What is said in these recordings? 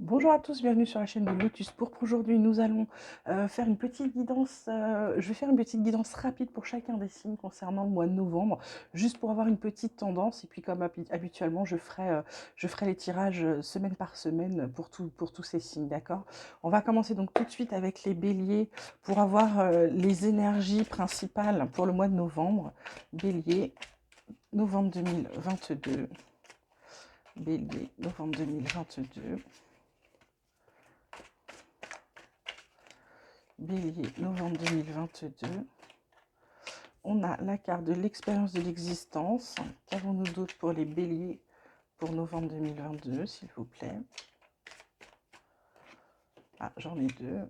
Bonjour à tous, bienvenue sur la chaîne de Lotus Pourpre. Aujourd'hui, nous allons faire une petite guidance. Je vais faire une petite guidance rapide pour chacun des signes concernant le mois de novembre, juste pour avoir une petite tendance. Et puis, comme habituellement, je ferai les tirages semaine par semaine pour tous ces signes, d'accord? On va commencer donc tout de suite avec les béliers pour avoir les énergies principales pour le mois de novembre. Bélier, novembre 2022. Bélier, novembre 2022. Bélier, novembre 2022. On a la carte de l'expérience de l'existence. Qu'avons-nous d'autre pour les béliers pour novembre 2022, s'il vous plaît? Ah, j'en ai deux.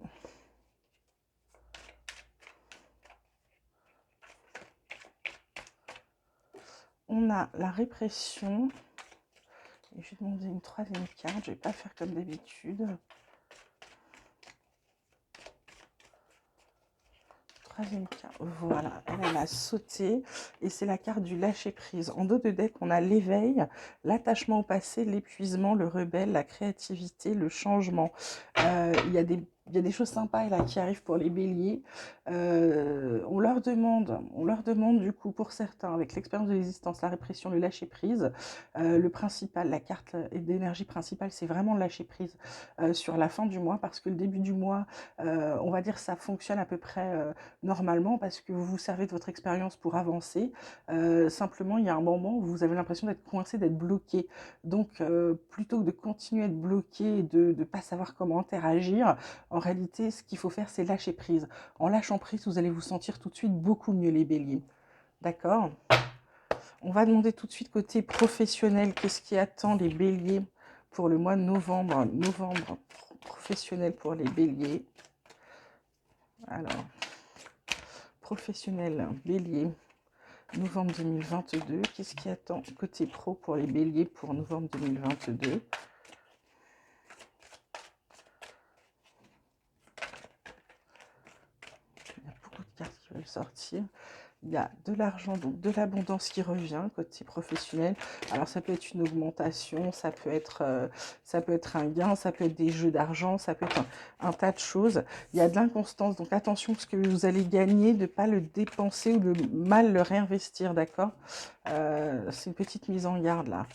On a la répression. Et je vais demander une troisième carte. Je ne vais pas faire comme d'habitude. Troisième carte, voilà, elle a sauté et c'est la carte du lâcher prise. En dos de deck, on a l'éveil, l'attachement au passé, l'épuisement, le rebelle, la créativité, le changement. Il y a des choses sympas là qui arrivent pour les béliers. On leur demande du coup pour certains, avec l'expérience de l'existence, la répression, le lâcher prise, le principal, la carte d'énergie principale, c'est vraiment le lâcher prise sur la fin du mois parce que le début du mois, on va dire ça fonctionne à peu près normalement parce que vous vous servez de votre expérience pour avancer. Simplement, il y a un moment où vous avez l'impression d'être coincé, d'être bloqué. Donc, plutôt que de continuer à être bloqué et de ne pas savoir comment interagir, en réalité, ce qu'il faut faire, c'est lâcher prise. En lâchant prise, vous allez vous sentir tout de suite beaucoup mieux, les béliers. D'accord? On va demander tout de suite côté professionnel, qu'est-ce qui attend les béliers pour le mois de novembre. Novembre professionnel pour les béliers. Alors, professionnel, bélier, novembre 2022. Qu'est-ce qui attend côté pro pour les béliers pour novembre 2022? Il y a beaucoup de cartes qui veulent sortir. Il y a de l'argent, donc de l'abondance qui revient côté professionnel. Alors ça peut être une augmentation, ça peut être un gain, ça peut être des jeux d'argent, ça peut être un tas de choses. Il y a de l'inconstance, donc attention ce que vous allez gagner, de ne pas le dépenser ou de mal le réinvestir, d'accord? C'est une petite mise en garde là.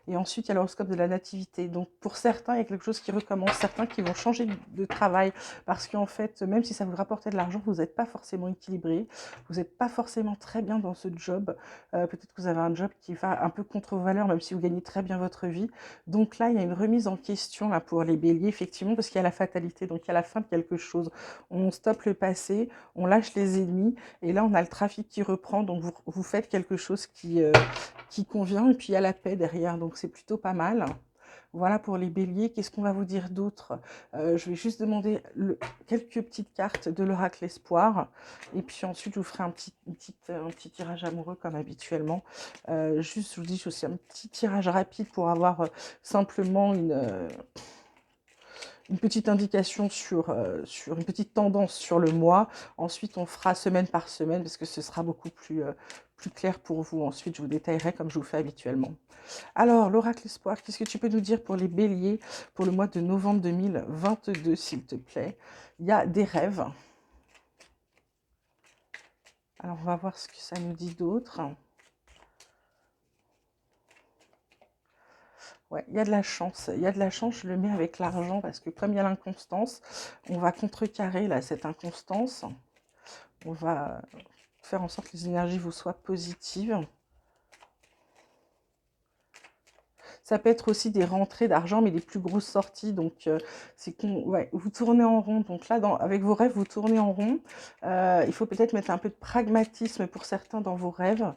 Et ensuite, il y a l'horoscope de la nativité. Donc, pour certains, il y a quelque chose qui recommence. Certains qui vont changer de travail parce qu'en fait, même si ça vous rapportait de l'argent, vous n'êtes pas forcément équilibré. Vous n'êtes pas forcément très bien dans ce job. Peut-être que vous avez un job qui va un peu contre vos valeurs, même si vous gagnez très bien votre vie. Donc là, il y a une remise en question là, pour les béliers, effectivement, parce qu'il y a la fatalité. Donc, il y a la fin de quelque chose. On stoppe le passé, on lâche les ennemis. Et là, on a le trafic qui reprend. Donc, vous faites quelque chose qui convient, et puis il y a la paix derrière, donc c'est plutôt pas mal. Voilà pour les béliers. Qu'est-ce qu'on va vous dire d'autre? Je vais juste demander quelques petites cartes de l'oracle espoir, et puis ensuite je vous ferai un petit tirage amoureux comme habituellement. Juste, je vous dis aussi un petit tirage rapide pour avoir simplement une petite indication sur une petite tendance sur le mois. Ensuite, on fera semaine par semaine parce que ce sera beaucoup plus clair pour vous. Ensuite, je vous détaillerai comme je vous fais habituellement. Alors, l'oracle espoir, qu'est-ce que tu peux nous dire pour les béliers pour le mois de novembre 2022, s'il te plaît? Il y a des rêves. Alors, on va voir ce que ça nous dit d'autre. Ouais, il y a de la chance. Il y a de la chance, je le mets avec l'argent parce que comme il y a l'inconstance, on va contrecarrer là, cette inconstance. On va faire en sorte que les énergies vous soient positives. Ça peut être aussi des rentrées d'argent, mais des plus grosses sorties. Donc, c'est ouais, vous tournez en rond. Donc là, avec vos rêves, vous tournez en rond. Il faut peut-être mettre un peu de pragmatisme pour certains dans vos rêves.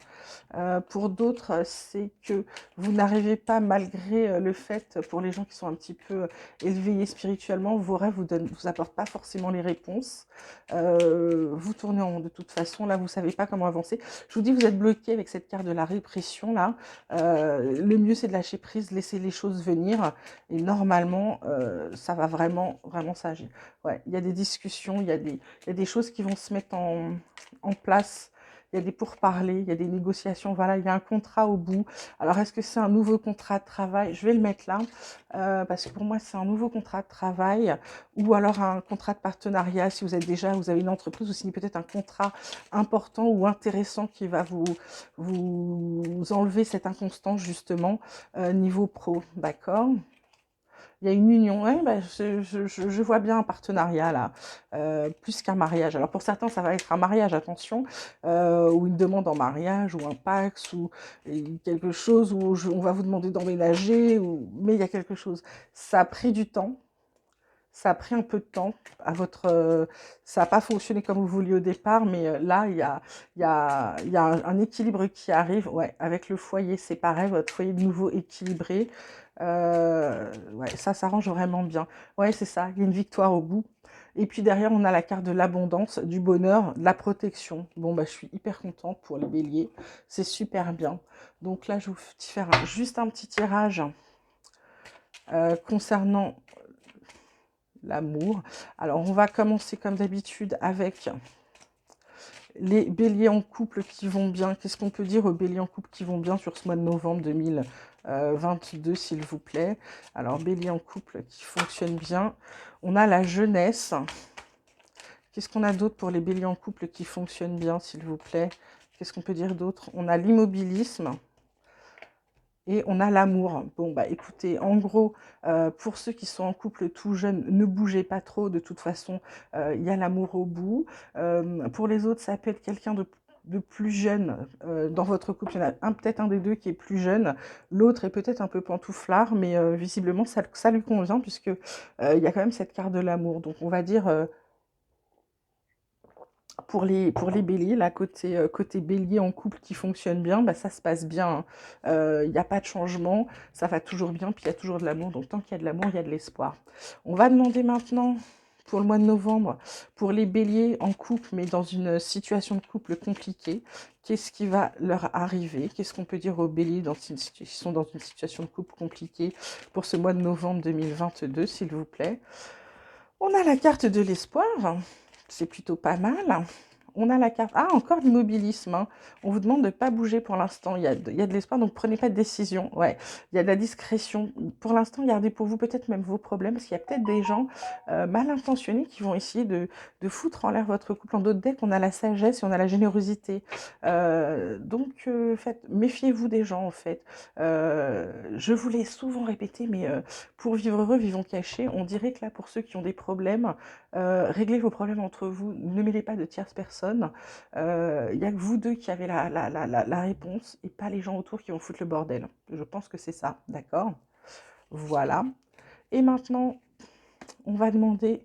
Pour d'autres, c'est que vous n'arrivez pas, malgré le fait, pour les gens qui sont un petit peu éveillés spirituellement, vos rêves vous apportent pas forcément les réponses. Vous tournez en rond de toute façon. Là, vous savez pas comment avancer. Je vous dis, vous êtes bloqué avec cette carte de la répression là. Le mieux, c'est de lâcher prise, laisser les choses venir. Et normalement, ça va vraiment s'agir. Ouais, il y a des discussions, il y a des choses qui vont se mettre en place. il y a des pourparlers, il y a des négociations, voilà, il y a un contrat au bout. Alors, est-ce que c'est un nouveau contrat de travail? Je vais le mettre là, parce que pour moi, c'est un nouveau contrat de travail, ou alors un contrat de partenariat, si vous êtes déjà, vous avez une entreprise, ou sinon peut-être un contrat important ou intéressant qui va vous enlever cette inconstance, justement, niveau pro, d'accord? Il y a une union, ouais, bah, je vois bien un partenariat là, plus qu'un mariage. Alors pour certains, ça va être un mariage, attention, ou une demande en mariage, ou un Pacs, ou quelque chose où on va vous demander d'emménager, mais il y a quelque chose. Ça a pris du temps, ça a pris un peu de temps à votre, ça n'a pas fonctionné comme vous vouliez au départ, mais là, il y a un équilibre qui arrive. Ouais, avec le foyer, c'est pareil, votre foyer de nouveau équilibré. Ouais, ça s'arrange vraiment bien. Ouais, c'est ça, il y a une victoire au bout. Et puis derrière, on a la carte de l'abondance, du bonheur, de la protection. Bon, bah, je suis hyper contente pour les béliers. C'est super bien. Donc là, je vais vous faire juste un petit tirage concernant l'amour. Alors, on va commencer comme d'habitude avec les béliers en couple qui vont bien. Qu'est-ce qu'on peut dire aux béliers en couple qui vont bien sur ce mois de novembre 2022, s'il vous plaît? Alors, béliers en couple qui fonctionne bien. On a la jeunesse. Qu'est-ce qu'on a d'autre pour les béliers en couple qui fonctionnent bien, s'il vous plaît? Qu'est-ce qu'on peut dire d'autre? On a l'immobilisme. Et on a l'amour. Bon, bah écoutez, en gros, pour ceux qui sont en couple tout jeune, ne bougez pas trop. De toute façon, il y a l'amour au bout. Pour les autres, ça peut être quelqu'un de plus jeune. Dans votre couple, il y en a peut-être un des deux qui est plus jeune. L'autre est peut-être un peu pantouflard, mais visiblement, ça lui convient, puisque il y a quand même cette carte de l'amour. Donc, on va dire... pour les béliers, là, côté bélier en couple qui fonctionne bien, bah, ça se passe bien. Il n'y a pas de changement, ça va toujours bien, puis il y a toujours de l'amour. Donc tant qu'il y a de l'amour, il y a de l'espoir. On va demander maintenant, pour le mois de novembre, pour les béliers en couple, mais dans une situation de couple compliquée, qu'est-ce qui va leur arriver? Qu'est-ce qu'on peut dire aux béliers qui sont dans une situation de couple compliquée pour ce mois de novembre 2022, s'il vous plaît? On a la carte de l'espoir, c'est plutôt pas mal. On a la carte... Ah, encore l'immobilisme, hein. On vous demande de ne pas bouger pour l'instant. Il y a de l'espoir, donc prenez pas de décision. Ouais, il y a de la discrétion. Pour l'instant, gardez pour vous peut-être même vos problèmes, parce qu'il y a peut-être des gens mal intentionnés qui vont essayer de foutre en l'air votre couple. En d'autres decks, on a la sagesse et on a la générosité. Donc, méfiez-vous des gens, en fait. Je vous l'ai souvent répété, mais pour vivre heureux, vivons cachés. On dirait que là, pour ceux qui ont des problèmes, réglez vos problèmes entre vous. Ne mêlez pas de tierces personnes. Il n'y a que vous deux qui avez la réponse et pas les gens autour qui vont foutre le bordel. Je pense que c'est ça, d'accord? Voilà. Et maintenant, on va demander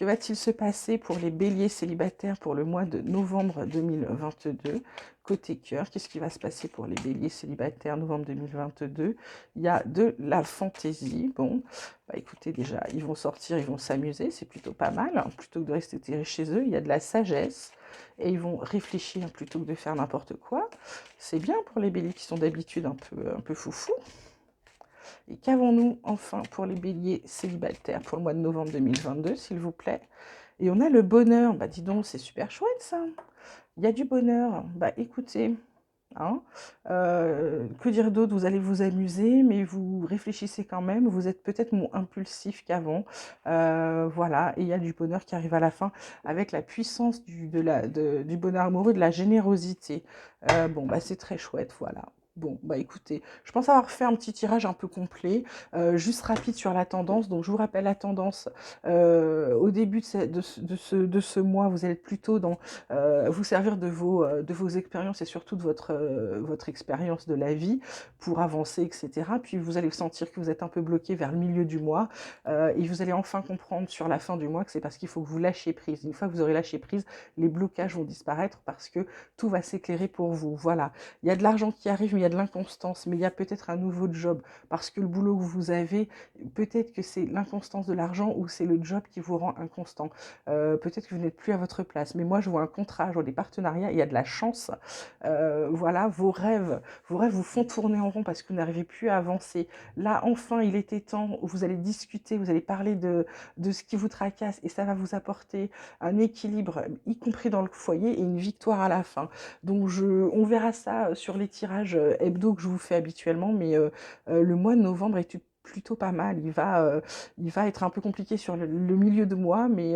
que va-t-il se passer pour les béliers célibataires pour le mois de novembre 2022. Côté cœur, qu'est-ce qui va se passer pour les béliers célibataires novembre 2022? Il y a de la fantaisie. Bon, bah écoutez, déjà, ils vont sortir, ils vont s'amuser, c'est plutôt pas mal. Hein. Plutôt que de rester chez eux, il y a de la sagesse. Et ils vont réfléchir plutôt que de faire n'importe quoi. C'est bien pour les béliers qui sont d'habitude un peu foufou. Et qu'avons-nous enfin pour les béliers célibataires pour le mois de novembre 2022, s'il vous plaît? Et on a le bonheur. Bah dis donc, c'est super chouette ça. Il y a du bonheur. Bah écoutez, hein, que dire d'autre? Vous allez vous amuser, mais vous réfléchissez quand même. Vous êtes peut-être moins impulsif qu'avant. Voilà, et il y a du bonheur qui arrive à la fin avec la puissance du bonheur amoureux, de la générosité. Bon, bah c'est très chouette, voilà. Bon, bah écoutez, je pense avoir fait un petit tirage un peu complet, juste rapide sur la tendance. Donc je vous rappelle la tendance, au début de ce mois, vous allez plutôt dans vous servir de vos expériences et surtout de votre expérience de la vie pour avancer, etc. Puis vous allez sentir que vous êtes un peu bloqué vers le milieu du mois et vous allez enfin comprendre sur la fin du mois que c'est parce qu'il faut que vous lâchiez prise. Une fois que vous aurez lâché prise, les blocages vont disparaître parce que tout va s'éclairer pour vous. Voilà. Il y a de l'argent qui arrive, mais il y a de l'inconstance, mais il y a peut-être un nouveau job, parce que le boulot que vous avez, peut-être que c'est l'inconstance de l'argent ou c'est le job qui vous rend inconstant. Peut-être que vous n'êtes plus à votre place, mais moi je vois un contrat, je vois des partenariats, il y a de la chance. Voilà, vos rêves vous font tourner en rond parce que vous n'arrivez plus à avancer. Là, enfin, il était temps, vous allez discuter, vous allez parler de ce qui vous tracasse et ça va vous apporter un équilibre, y compris dans le foyer, et une victoire à la fin. Donc, on verra ça sur les tirages hebdo que je vous fais habituellement, mais le mois de novembre est plutôt pas mal. Il va être un peu compliqué sur le milieu de mois, mais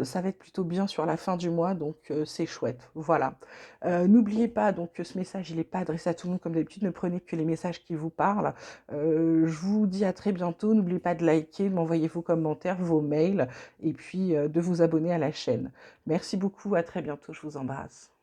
ça va être plutôt bien sur la fin du mois, donc c'est chouette. Voilà. N'oubliez pas donc que ce message, il n'est pas adressé à tout le monde comme d'habitude. Ne prenez que les messages qui vous parlent. Je vous dis à très bientôt. N'oubliez pas de liker, de m'envoyer vos commentaires, vos mails, et puis de vous abonner à la chaîne. Merci beaucoup. À très bientôt. Je vous embrasse.